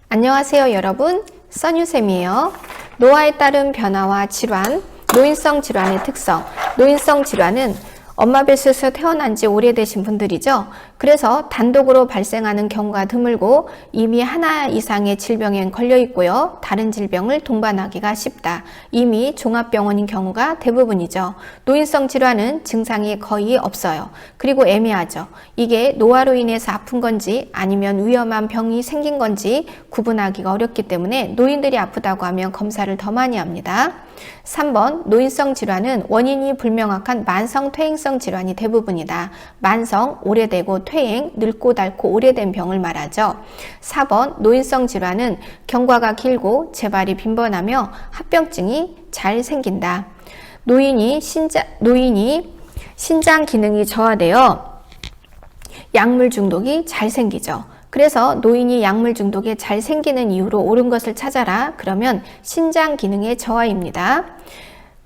안녕하세요 여러분, 써뉴쌤이에요. 노화에 따른 변화와 질환, 노인성 질환의 특성. 노인성 질환은 엄마 뱃속에서 태어난 지 오래되신 분들이죠. 그래서 단독으로 발생하는 경우가 드물고 이미 하나 이상의 질병에 걸려 있고요. 다른 질병을 동반하기가 쉽다. 이미 종합병원인 경우가 대부분이죠. 노인성 질환은 증상이 거의 없어요. 그리고 애매하죠. 이게 노화로 인해서 아픈 건지 아니면 위험한 병이 생긴 건지 구분하기가 어렵기 때문에 노인들이 아프다고 하면 검사를 더 많이 합니다. 3번 노인성 질환은 원인이 불명확한 만성 퇴행성 질환이 대부분이다. 만성, 오래되고 퇴행, 늙고 닳고 오래된 병을 말하죠. 4번 노인성 질환은 경과가 길고 재발이 빈번하며 합병증이 잘 생긴다. 노인이 신장 기능이 저하되어 약물 중독이 잘 생기죠. 그래서 노인이 약물 중독에 잘 생기는 이유로 옳은 것을 찾아라. 그러면 신장 기능의 저하입니다.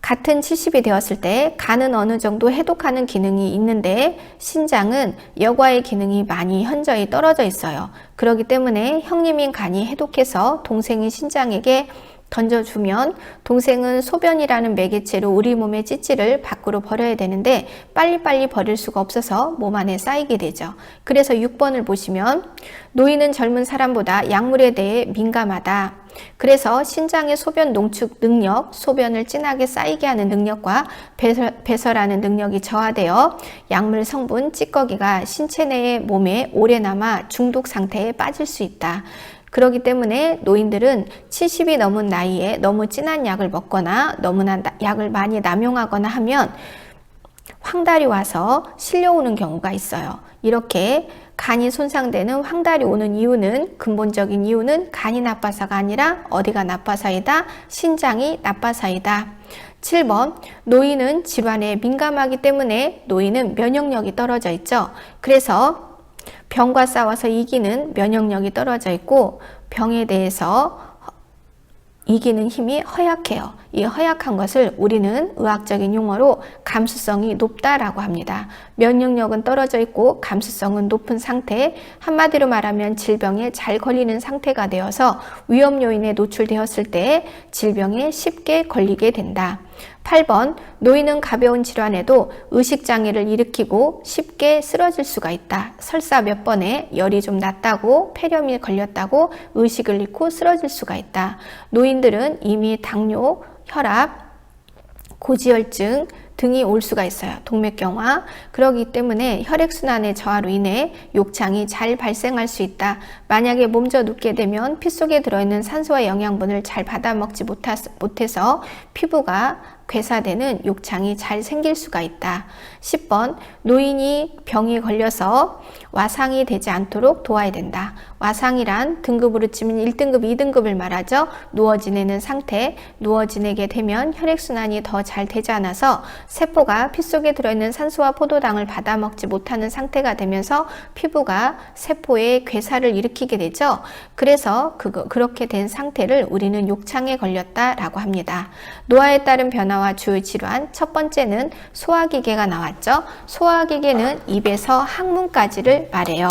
같은 70이 되었을 때 간은 어느 정도 해독하는 기능이 있는데 신장은 여과의 기능이 많이 현저히 떨어져 있어요. 그렇기 때문에 형님인 간이 해독해서 동생인 신장에게 던져주면 동생은 소변이라는 매개체로 우리 몸의 찌찌를 밖으로 버려야 되는데 빨리빨리 버릴 수가 없어서 몸 안에 쌓이게 되죠. 그래서 6번을 보시면 노인은 젊은 사람보다 약물에 대해 민감하다. 그래서 신장의 소변 농축 능력, 소변을 진하게 쌓이게 하는 능력과 배설하는 능력이 저하되어 약물 성분 찌꺼기가 신체 내의 몸에 오래 남아 중독 상태에 빠질 수 있다. 그렇기 때문에 노인들은 70이 넘은 나이에 너무 진한 약을 먹거나 너무나 약을 많이 남용하거나 하면 황달이 와서 실려오는 경우가 있어요. 이렇게 간이 손상되는 황달이 오는 이유는 근본적인 이유는 간이 나빠서가 아니라 어디가 나빠서이다. 신장이 나빠서이다. 7번 노인은 질환에 민감하기 때문에 노인은 면역력이 떨어져 있죠. 그래서 병과 싸워서 이기는 면역력이 떨어져 있고 병에 대해서 이기는 힘이 허약해요. 이 허약한 것을 우리는 의학적인 용어로 감수성이 높다라고 합니다. 면역력은 떨어져 있고 감수성은 높은 상태, 한마디로 말하면 질병에 잘 걸리는 상태가 되어서 위험 요인에 노출되었을 때 질병에 쉽게 걸리게 된다. 8번 노인은 가벼운 질환에도 의식장애를 일으키고 쉽게 쓰러질 수가 있다. 설사 몇 번에 열이 좀 났다고 폐렴이 걸렸다고 의식을 잃고 쓰러질 수가 있다. 노인들은 이미 당뇨, 혈압, 고지혈증 등이 올 수가 있어요. 동맥경화. 그렇기 때문에 혈액순환의 저하로 인해 욕창이 잘 발생할 수 있다. 만약에 몸져 눕게 되면 피 속에 들어있는 산소와 영양분을 잘 받아먹지 못해서 피부가 괴사되는 욕창이 잘 생길 수가 있다. 10번 노인이 병이 걸려서 와상이 되지 않도록 도와야 된다. 와상이란 등급으로 치면 1등급, 2등급을 말하죠. 누워 지내는 상태, 누워 지내게 되면 혈액순환이 더 잘 되지 않아서 세포가 피 속에 들어있는 산소와 포도당을 받아먹지 못하는 상태가 되면서 피부가 세포의 괴사를 일으키게 되죠. 그래서 그렇게 된 상태를 우리는 욕창에 걸렸다라고 합니다. 노화에 따른 변화와 주요 질환, 첫 번째는 소화기계가 나왔죠. 소화기계는 입에서 항문까지를 말해요.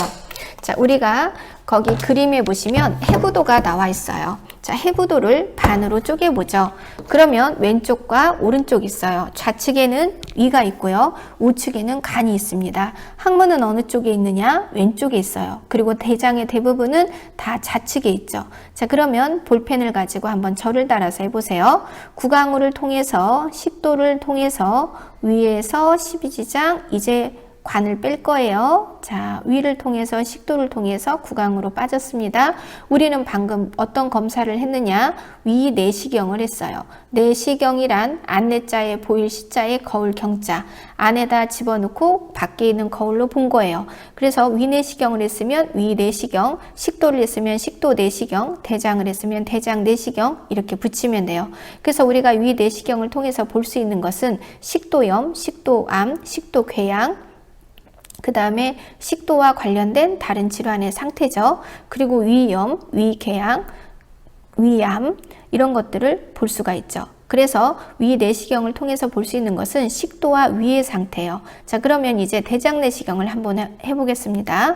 자, 우리가 거기 그림에 보시면 해부도가 나와 있어요. 자, 해부도를 반으로 쪼개보죠. 그러면 왼쪽과 오른쪽이 있어요. 좌측에는 위가 있고요. 우측에는 간이 있습니다. 항문은 어느 쪽에 있느냐? 왼쪽에 있어요. 그리고 대장의 대부분은 다 좌측에 있죠. 자, 그러면 볼펜을 가지고 한번 절을 따라서 해보세요. 구강으를 통해서 식도를 통해서 위에서 12지장 이제 관을 뺄 거예요. 자, 위를 통해서 식도를 통해서 구강으로 빠졌습니다. 우리는 방금 어떤 검사를 했느냐? 위 내시경을 했어요. 내시경이란 안내자에 보일 시자에 거울 경자 안에다 집어넣고 밖에 있는 거울로 본 거예요. 그래서 위 내시경을 했으면 위 내시경, 식도를 했으면 식도 내시경, 대장을 했으면 대장 내시경 이렇게 붙이면 돼요. 그래서 우리가 위 내시경을 통해서 볼 수 있는 것은 식도염, 식도암, 식도궤양, 그 다음에 식도와 관련된 다른 질환의 상태죠. 그리고 위염, 위궤양, 위암 이런 것들을 볼 수가 있죠. 그래서 위 내시경을 통해서 볼 수 있는 것은 식도와 위의 상태예요. 자, 그러면 이제 대장 내시경을 한번 해보겠습니다.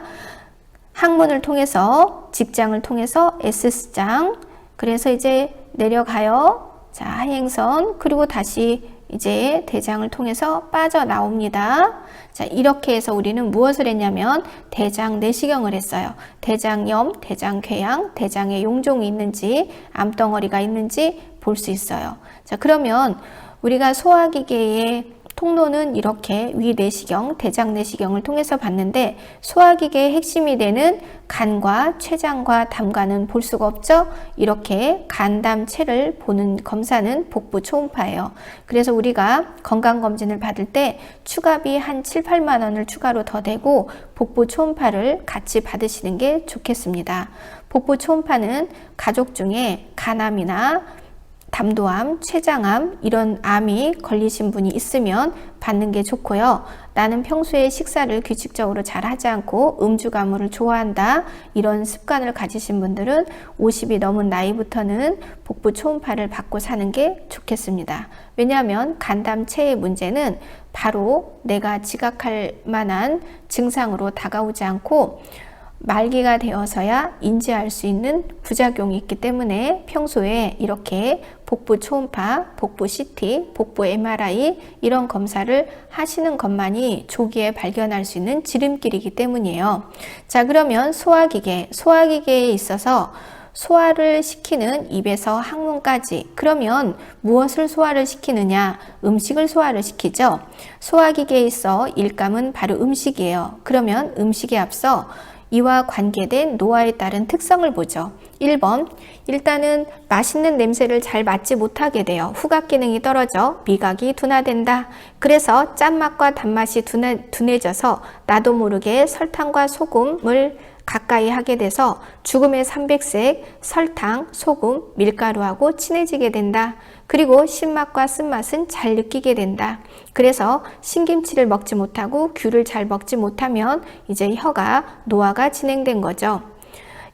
학문을 통해서, 직장을 통해서 S장, 그래서 이제 내려가요. 자, 하행선, 그리고 다시 이제 대장을 통해서 빠져나옵니다. 자, 이렇게 해서 우리는 무엇을 했냐면 대장 내시경을 했어요. 대장염, 대장궤양, 대장에 용종이 있는지, 암덩어리가 있는지 볼 수 있어요. 자, 그러면 우리가 소화기계의 통로는 이렇게 위 내시경, 대장 내시경을 통해서 봤는데 소화기계의 핵심이 되는 간과 췌장과 담관은 볼 수가 없죠. 이렇게 간담체를 보는 검사는 복부 초음파예요. 그래서 우리가 건강검진을 받을 때 추가비 한 7, 8만 원을 추가로 더 대고 복부 초음파를 같이 받으시는 게 좋겠습니다. 복부 초음파는 가족 중에 간암이나 담도암, 췌장암 이런 암이 걸리신 분이 있으면 받는 게 좋고요. 나는 평소에 식사를 규칙적으로 잘 하지 않고 음주가무를 좋아한다. 이런 습관을 가지신 분들은 50이 넘은 나이부터는 복부 초음파를 받고 사는 게 좋겠습니다. 왜냐하면 간담체의 문제는 바로 내가 지각할 만한 증상으로 다가오지 않고 말기가 되어서야 인지할 수 있는 부작용이 있기 때문에 평소에 이렇게 복부 초음파, 복부 CT, 복부 MRI 이런 검사를 하시는 것만이 조기에 발견할 수 있는 지름길이기 때문이에요. 자, 그러면 소화기계에 있어서 소화를 시키는 입에서 항문까지, 그러면 무엇을 소화를 시키느냐? 음식을 소화를 시키죠. 소화기계에 있어 일감은 바로 음식이에요. 그러면 음식에 앞서 이와 관계된 노화에 따른 특성을 보죠. 1번, 일단은 맛있는 냄새를 잘 맡지 못하게 돼요. 후각 기능이 떨어져 미각이 둔화된다. 그래서 짠맛과 단맛이 둔해져서 나도 모르게 설탕과 소금을 가까이 하게 돼서 죽음의 삼백색, 설탕, 소금, 밀가루하고 친해지게 된다. 그리고 신맛과 쓴맛은 잘 느끼게 된다. 그래서 신김치를 먹지 못하고 귤을 잘 먹지 못하면 이제 혀가 노화가 진행된 거죠.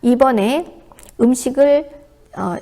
2번에 음식을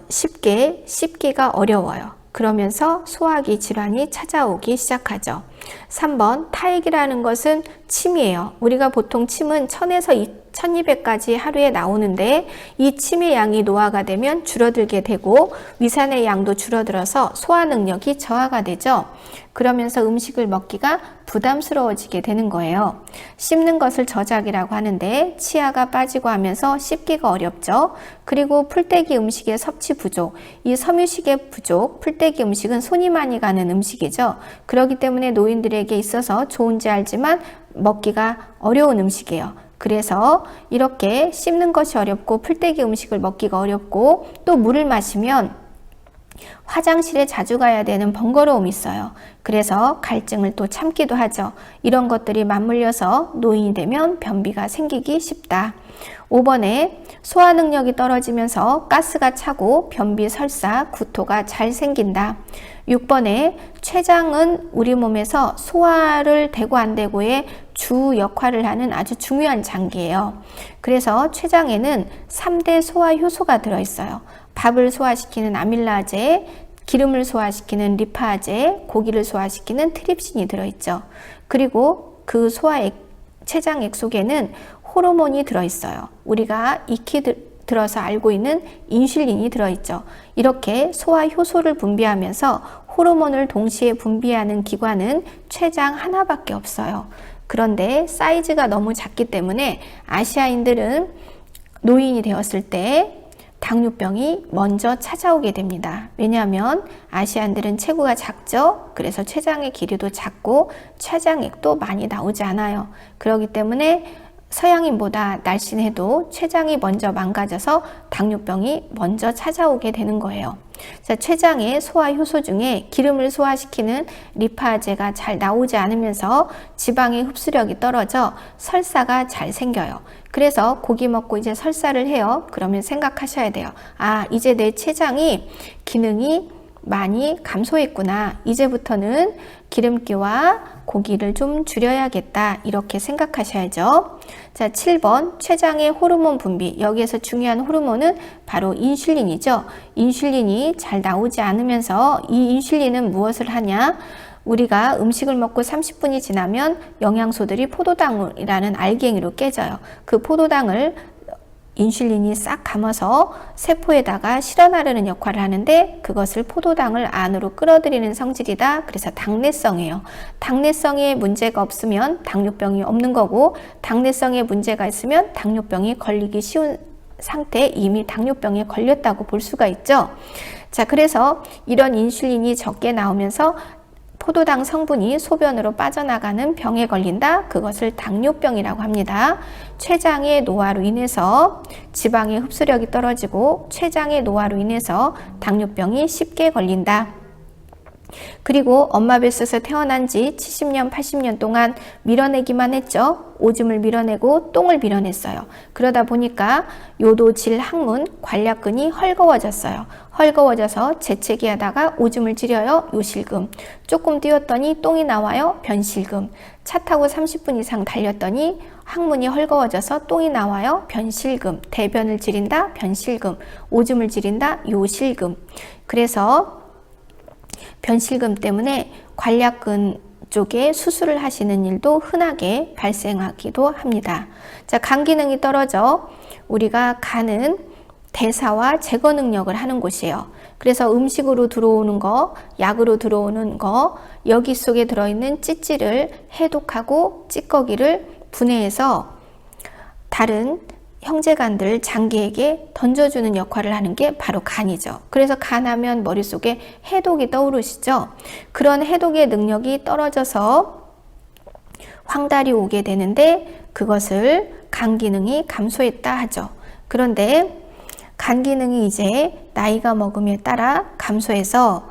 쉽게 씹기가 어려워요. 그러면서 소화기 질환이 찾아오기 시작하죠. 3번, 타액이라는 것은 침이에요. 우리가 보통 침은 1000에서 1200까지 하루에 나오는데 이 침의 양이 노화가 되면 줄어들게 되고 위산의 양도 줄어들어서 소화 능력이 저하가 되죠. 그러면서 음식을 먹기가 부담스러워지게 되는 거예요. 씹는 것을 저작이라고 하는데 치아가 빠지고 하면서 씹기가 어렵죠. 그리고 풀떼기 음식의 섭취 부족, 이 섬유식의 부족, 풀떼기 음식은 손이 많이 가는 음식이죠. 그렇기 때문에 노인들에게 있어서 좋은지 알지만 먹기가 어려운 음식이에요. 그래서 이렇게 씹는 것이 어렵고 풀떼기 음식을 먹기가 어렵고 또 물을 마시면 화장실에 자주 가야 되는 번거로움이 있어요. 그래서 갈증을 또 참기도 하죠. 이런 것들이 맞물려서 노인이 되면 변비가 생기기 쉽다. 5번에 소화 능력이 떨어지면서 가스가 차고 변비, 설사, 구토가 잘 생긴다. 6번에 췌장은 우리 몸에서 소화를 되고 안 되고의 주 역할을 하는 아주 중요한 장기예요. 그래서 췌장에는 3대 소화 효소가 들어있어요. 밥을 소화시키는 아밀라제, 기름을 소화시키는 리파제, 고기를 소화시키는 트립신이 들어있죠. 그리고 그 췌장액 속에는 호르몬이 들어있어요. 우리가 익히 들어서 알고 있는 인슐린이 들어있죠. 이렇게 소화 효소를 분비하면서 호르몬을 동시에 분비하는 기관은 췌장 하나밖에 없어요. 그런데 사이즈가 너무 작기 때문에 아시아인들은 노인이 되었을 때 당뇨병이 먼저 찾아오게 됩니다. 왜냐하면 아시안들은 체구가 작죠. 그래서 췌장의 길이도 작고 췌장액도 많이 나오지 않아요. 그렇기 때문에 서양인보다 날씬해도 췌장이 먼저 망가져서 당뇨병이 먼저 찾아오게 되는 거예요. 자, 췌장의 소화 효소 중에 기름을 소화시키는 리파제가 잘 나오지 않으면서 지방의 흡수력이 떨어져 설사가 잘 생겨요. 그래서 고기 먹고 이제 설사를 해요. 그러면 생각하셔야 돼요. 아, 이제 내 췌장이 기능이 많이 감소했구나. 이제부터는 기름기와 고기를 좀 줄여야겠다. 이렇게 생각하셔야죠. 자, 7번 췌장의 호르몬 분비. 여기에서 중요한 호르몬은 바로 인슐린이죠. 인슐린이 잘 나오지 않으면서 이 인슐린은 무엇을 하냐? 우리가 음식을 먹고 30분이 지나면 영양소들이 포도당이라는 알갱이로 깨져요. 그 포도당을 인슐린이 싹 감아서 세포에다가 실어나르는 역할을 하는데 그것을 포도당을 안으로 끌어들이는 성질이다. 그래서 당내성이에요. 당내성에 문제가 없으면 당뇨병이 없는 거고, 당내성에 문제가 있으면 당뇨병이 걸리기 쉬운 상태에 이미 당뇨병에 걸렸다고 볼 수가 있죠. 자, 그래서 이런 인슐린이 적게 나오면서 포도당 성분이 소변으로 빠져나가는 병에 걸린다. 그것을 당뇨병이라고 합니다. 췌장의 노화로 인해서 지방의 흡수력이 떨어지고 췌장의 노화로 인해서 당뇨병이 쉽게 걸린다. 그리고 엄마 뱃속에서 태어난 지 70년, 80년 동안 밀어내기만 했죠. 오줌을 밀어내고 똥을 밀어냈어요. 그러다 보니까 요도, 질, 항문, 관략근이 헐거워졌어요. 헐거워져서 재채기 하다가 오줌을 지려요. 요실금. 조금 뛰었더니 똥이 나와요. 변실금. 차 타고 30분 이상 달렸더니 항문이 헐거워져서 똥이 나와요. 변실금. 대변을 지린다. 변실금. 오줌을 지린다. 요실금. 그래서 변실금 때문에 관략근 쪽에 수술을 하시는 일도 흔하게 발생하기도 합니다. 자, 간 기능이 떨어져 우리가 간은 대사와 제거 능력을 하는 곳이에요. 그래서 음식으로 들어오는 거, 약으로 들어오는 거, 여기 속에 들어있는 찌찌를 해독하고 찌꺼기를 분해해서 다른 형제간들 장기에게 던져주는 역할을 하는 게 바로 간이죠. 그래서 간하면 머릿속에 해독이 떠오르시죠. 그런 해독의 능력이 떨어져서 황달이 오게 되는데 그것을 간 기능이 감소했다 하죠. 그런데 간 기능이 이제 나이가 먹음에 따라 감소해서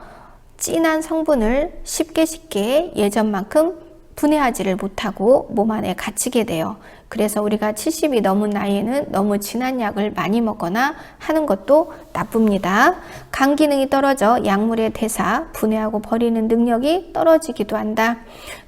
진한 성분을 쉽게 예전만큼 분해하지를 못하고 몸 안에 갇히게 돼요. 그래서 우리가 70이 넘은 나이에는 너무 진한 약을 많이 먹거나 하는 것도 나쁩니다. 간 기능이 떨어져 약물의 대사, 분해하고 버리는 능력이 떨어지기도 한다.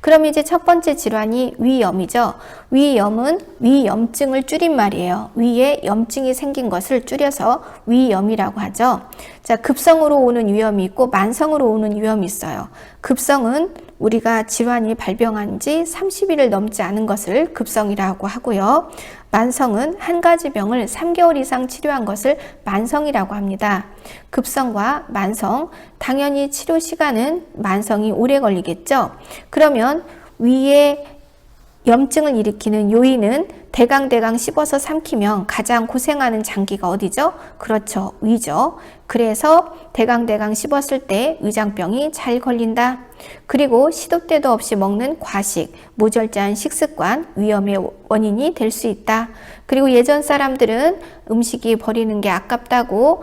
그럼 이제 첫 번째 질환이 위염이죠. 위염은 위염증을 줄인 말이에요. 위에 염증이 생긴 것을 줄여서 위염이라고 하죠. 자, 급성으로 오는 위염이 있고 만성으로 오는 위염이 있어요. 급성은 우리가 질환이 발병한 지 30일을 넘지 않은 것을 급성이라고 하고요. 만성은 한 가지 병을 3개월 이상 치료한 것을 만성이라고 합니다. 급성과 만성, 당연히 치료 시간은 만성이 오래 걸리겠죠. 그러면 위에 염증을 일으키는 요인은 대강 씹어서 삼키면 가장 고생하는 장기가 어디죠? 그렇죠, 위죠. 그래서 대강 씹었을 때 위장병이 잘 걸린다. 그리고 시도 때도 없이 먹는 과식, 모절제한 식습관, 위염의 원인이 될 수 있다. 그리고 예전 사람들은 음식이 버리는 게 아깝다고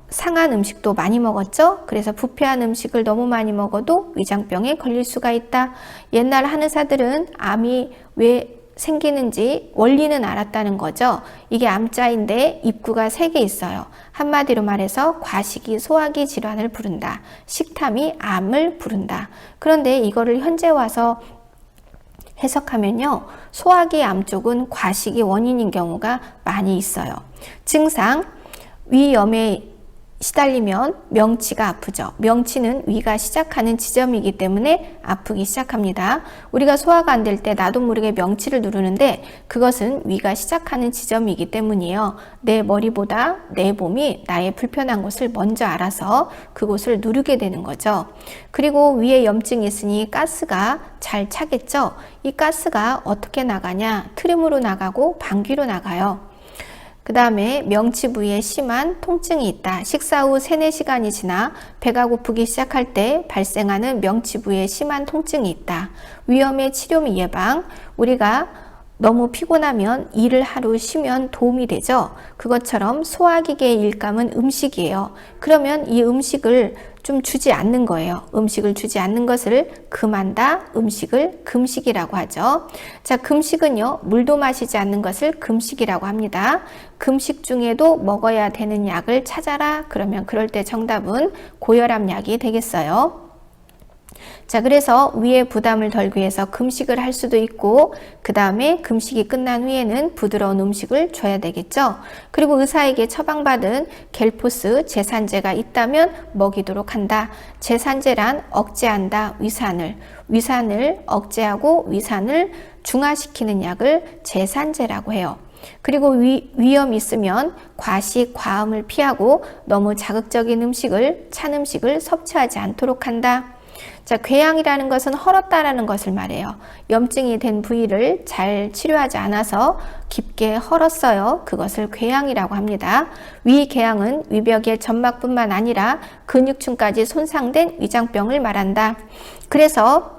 상한 음식도 많이 먹었죠. 그래서 부패한 음식을 너무 많이 먹어도 위장병에 걸릴 수가 있다. 옛날 한의사들은 암이 왜 생기는지 원리는 알았다는 거죠. 이게 암자인데 입구가 3개 있어요. 한마디로 말해서 과식이 소화기 질환을 부른다. 식탐이 암을 부른다. 그런데 이거를 현재 와서 해석하면요, 소화기 암 쪽은 과식이 원인인 경우가 많이 있어요. 증상, 위염에 시달리면 명치가 아프죠. 명치는 위가 시작하는 지점이기 때문에 아프기 시작합니다. 우리가 소화가 안 될 때 나도 모르게 명치를 누르는데 그것은 위가 시작하는 지점이기 때문이에요. 내 머리보다 내 몸이 나의 불편한 곳을 먼저 알아서 그곳을 누르게 되는 거죠. 그리고 위에 염증이 있으니 가스가 잘 차겠죠. 이 가스가 어떻게 나가냐? 트림으로 나가고 방귀로 나가요. 그 다음에 명치 부위에 심한 통증이 있다. 식사 후 3-4시간이 지나 배가 고프기 시작할 때 발생하는 명치 부위에 심한 통증이 있다. 위염의 치료 예방, 우리가 너무 피곤하면 일을 하루 쉬면 도움이 되죠. 그것처럼 소화기계의 일감은 음식이에요. 그러면 이 음식을 좀 주지 않는 거예요. 음식을 주지 않는 것을 금한다, 음식을 금식이라고 하죠. 자, 금식은요, 물도 마시지 않는 것을 금식이라고 합니다. 금식 중에도 먹어야 되는 약을 찾아라. 그러면 그럴 때 정답은 고혈압 약이 되겠어요. 자, 그래서 위에 부담을 덜기 위해서 금식을 할 수도 있고, 그 다음에 금식이 끝난 후에는 부드러운 음식을 줘야 되겠죠. 그리고 의사에게 처방받은 겔포스 제산제가 있다면 먹이도록 한다. 제산제란 억제한다. 위산을 억제하고 위산을 중화시키는 약을 제산제라고 해요. 그리고 위염이 있으면 과식, 과음을 피하고 너무 자극적인 음식을, 찬 음식을 섭취하지 않도록 한다. 자, 궤양이라는 것은 헐었다라는 것을 말해요. 염증이 된 부위를 잘 치료하지 않아서 깊게 헐었어요. 그것을 궤양이라고 합니다. 위궤양은 위벽의 점막뿐만 아니라 근육층까지 손상된 위장병을 말한다. 그래서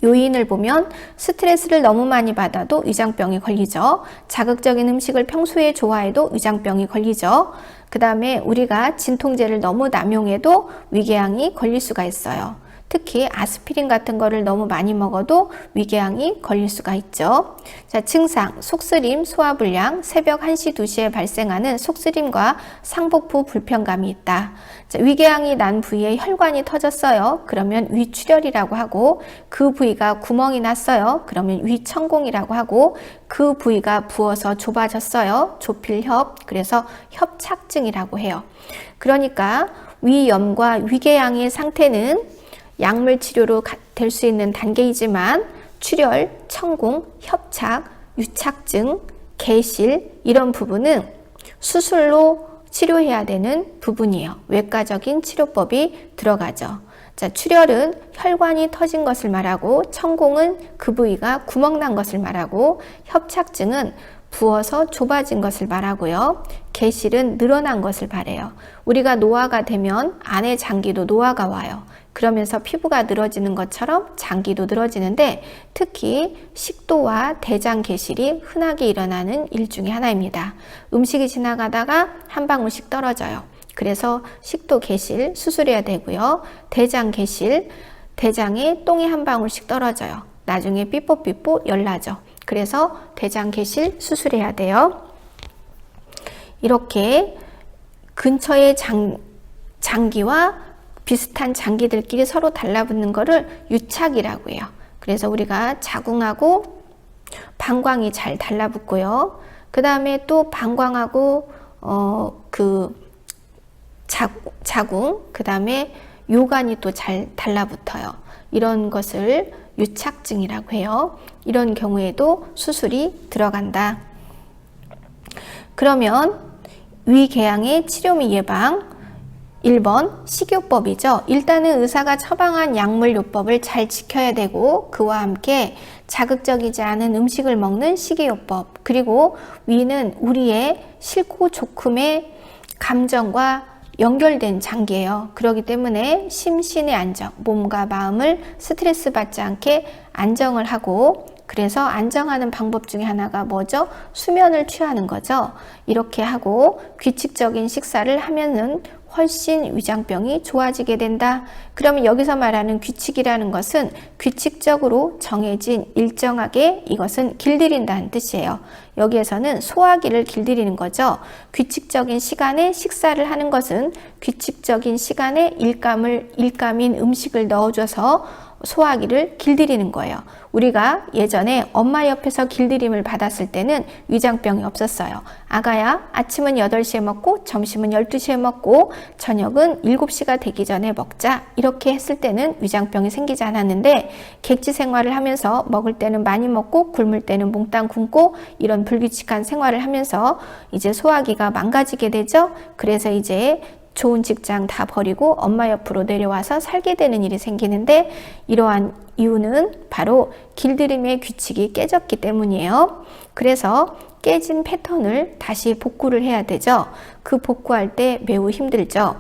요인을 보면 스트레스를 너무 많이 받아도 위장병이 걸리죠. 자극적인 음식을 평소에 좋아해도 위장병이 걸리죠. 그 다음에 우리가 진통제를 너무 남용해도 위궤양이 걸릴 수가 있어요. 특히 아스피린 같은 거를 너무 많이 먹어도 위궤양이 걸릴 수가 있죠. 자, 증상, 속쓰림, 소화불량, 새벽 1시, 2시에 발생하는 속쓰림과 상복부 불편감이 있다. 자, 위궤양이 난 부위에 혈관이 터졌어요. 그러면 위출혈이라고 하고, 그 부위가 구멍이 났어요. 그러면 위천공이라고 하고, 그 부위가 부어서 좁아졌어요. 좁힐협, 그래서 협착증이라고 해요. 그러니까 위염과 위궤양의 상태는 약물 치료로 될 수 있는 단계이지만 출혈, 천공, 협착, 유착증, 개실 이런 부분은 수술로 치료해야 되는 부분이에요. 외과적인 치료법이 들어가죠. 자, 출혈은 혈관이 터진 것을 말하고, 천공은 그 부위가 구멍난 것을 말하고, 협착증은 부어서 좁아진 것을 말하고요. 개실은 늘어난 것을 말해요. 우리가 노화가 되면 안의 장기도 노화가 와요. 그러면서 피부가 늘어지는 것처럼 장기도 늘어지는데, 특히 식도와 대장 개실이 흔하게 일어나는 일 중에 하나입니다. 음식이 지나가다가 한 방울씩 떨어져요. 그래서 식도 개실 수술해야 되고요. 대장 개실, 대장에 똥이 한 방울씩 떨어져요. 나중에 삐뽀삐뽀 열나죠. 그래서 대장 개실 수술해야 돼요. 이렇게 근처의 장기와 비슷한 장기들끼리 서로 달라붙는 거를 유착이라고 해요. 그래서 우리가 자궁하고 방광이 잘 달라붙고요. 그 다음에 또 방광하고 자궁, 그 다음에 요관이 또 잘 달라붙어요. 이런 것을 유착증이라고 해요. 이런 경우에도 수술이 들어간다. 그러면 위궤양의 치료 및 예방, 1번 식이요법이죠. 일단은 의사가 처방한 약물요법을 잘 지켜야 되고, 그와 함께 자극적이지 않은 음식을 먹는 식이요법, 그리고 위는 우리의 싫고 좋음의 감정과 연결된 장기예요. 그렇기 때문에 심신의 안정, 몸과 마음을 스트레스 받지 않게 안정을 하고, 그래서 안정하는 방법 중에 하나가 뭐죠? 수면을 취하는 거죠. 이렇게 하고 규칙적인 식사를 하면은 훨씬 위장병이 좋아지게 된다. 그러면 여기서 말하는 규칙이라는 것은 규칙적으로 정해진 일정하게 이것은 길들인다는 뜻이에요. 여기에서는 소화기를 길들이는 거죠. 규칙적인 시간에 식사를 하는 것은 규칙적인 시간에 일감인 음식을 넣어줘서 소화기를 길들이는 거예요. 우리가 예전에 엄마 옆에서 길들임을 받았을 때는 위장병이 없었어요. 아가야, 아침은 8시에 먹고 점심은 12시에 먹고 저녁은 7시가 되기 전에 먹자, 이렇게 했을 때는 위장병이 생기지 않았는데, 객지 생활을 하면서 먹을 때는 많이 먹고 굶을 때는 몽땅 굶고 이런 불규칙한 생활을 하면서 이제 소화기가 망가지게 되죠. 그래서 이제 좋은 직장 다 버리고 엄마 옆으로 내려와서 살게 되는 일이 생기는데, 이러한 이유는 바로 길들임의 규칙이 깨졌기 때문이에요. 그래서 깨진 패턴을 다시 복구를 해야 되죠. 그 복구할 때 매우 힘들죠.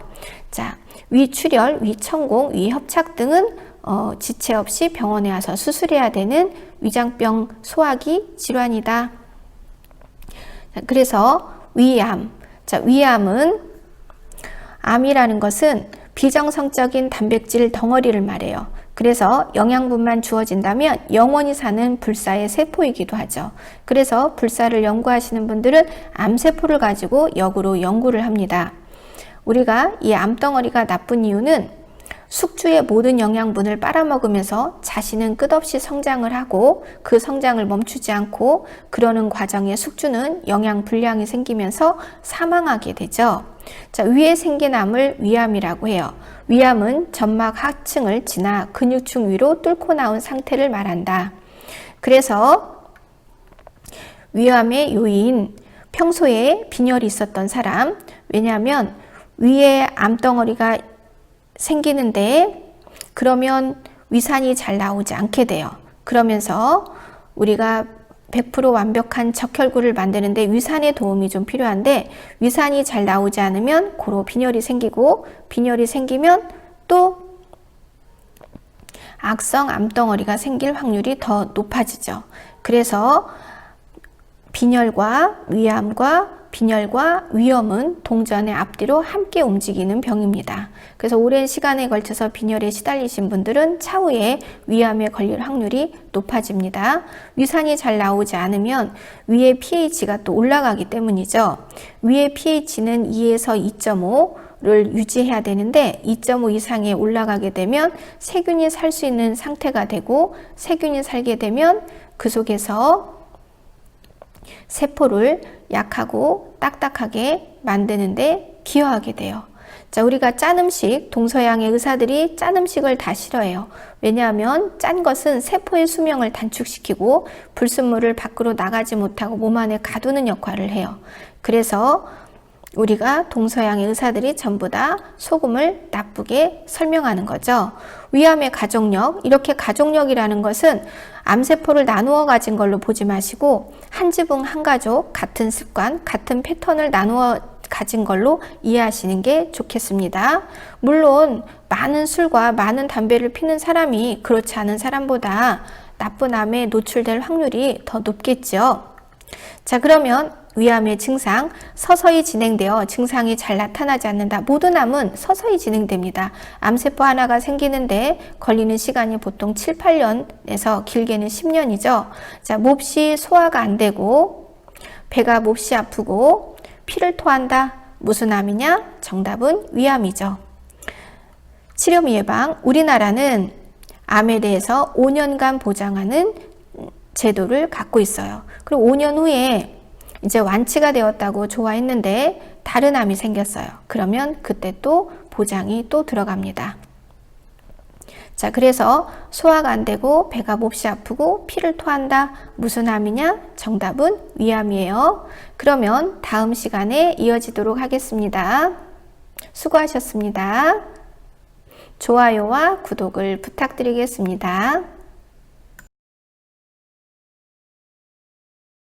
자, 위출혈, 위천공, 위협착 등은 지체 없이 병원에 와서 수술해야 되는 위장병 소화기 질환이다. 자, 그래서 위암. 자, 위암은, 암이라는 것은 비정상적인 단백질 덩어리를 말해요. 그래서 영양분만 주어진다면 영원히 사는 불사의 세포이기도 하죠. 그래서 불사를 연구하시는 분들은 암세포를 가지고 역으로 연구를 합니다. 우리가 이 암덩어리가 나쁜 이유는 숙주의 모든 영양분을 빨아먹으면서 자신은 끝없이 성장을 하고 그 성장을 멈추지 않고 그러는 과정에 숙주는 영양 불량이 생기면서 사망하게 되죠. 자, 위에 생긴 암을 위암이라고 해요. 위암은 점막 하층을 지나 근육층 위로 뚫고 나온 상태를 말한다. 그래서 위암의 요인, 평소에 빈혈이 있었던 사람, 왜냐하면 위에 암덩어리가 생기는데 그러면 위산이 잘 나오지 않게 돼요. 그러면서 우리가 100% 완벽한 적혈구를 만드는데 위산의 도움이 좀 필요한데 위산이 잘 나오지 않으면 고로 빈혈이 생기고 빈혈이 생기면 또 악성 암덩어리가 생길 확률이 더 높아지죠. 그래서 빈혈과 위암과 빈혈과 위염은 동전의 앞뒤로 함께 움직이는 병입니다. 그래서 오랜 시간에 걸쳐서 빈혈에 시달리신 분들은 차후에 위암에 걸릴 확률이 높아집니다. 위산이 잘 나오지 않으면 위의 pH가 또 올라가기 때문이죠. 위의 pH는 2에서 2.5를 유지해야 되는데 2.5 이상에 올라가게 되면 세균이 살 수 있는 상태가 되고 세균이 살게 되면 그 속에서 세포를 약하고 딱딱하게 만드는데 기여하게 돼요. 자, 우리가 짠 음식, 동서양의 의사들이 짠 음식을 다 싫어해요. 왜냐하면 짠 것은 세포의 수명을 단축시키고 불순물을 밖으로 나가지 못하고 몸 안에 가두는 역할을 해요. 그래서 우리가 동서양의 의사들이 전부 다 소금을 나쁘게 설명하는 거죠. 위암의 가족력, 이렇게 가족력이라는 것은 암세포를 나누어 가진 걸로 보지 마시고 한 지붕 한 가족, 같은 습관, 같은 패턴을 나누어 가진 걸로 이해하시는 게 좋겠습니다. 물론 많은 술과 많은 담배를 피는 사람이 그렇지 않은 사람보다 나쁜 암에 노출될 확률이 더 높겠죠. 자, 그러면 위암의 증상, 서서히 진행되어 증상이 잘 나타나지 않는다. 모든 암은 서서히 진행됩니다. 암세포 하나가 생기는데 걸리는 시간이 보통 7, 8년에서 길게는 10년이죠. 자, 몹시 소화가 안 되고 배가 몹시 아프고 피를 토한다. 무슨 암이냐? 정답은 위암이죠. 치료 예방, 우리나라는 암에 대해서 5년간 보장하는 제도를 갖고 있어요. 그리고 5년 후에 이제 완치가 되었다고 좋아했는데 다른 암이 생겼어요. 그러면 그때 또 보장이 또 들어갑니다. 자, 그래서 소화가 안 되고 배가 몹시 아프고 피를 토한다. 무슨 암이냐? 정답은 위암이에요. 그러면 다음 시간에 이어지도록 하겠습니다. 수고하셨습니다. 좋아요와 구독을 부탁드리겠습니다.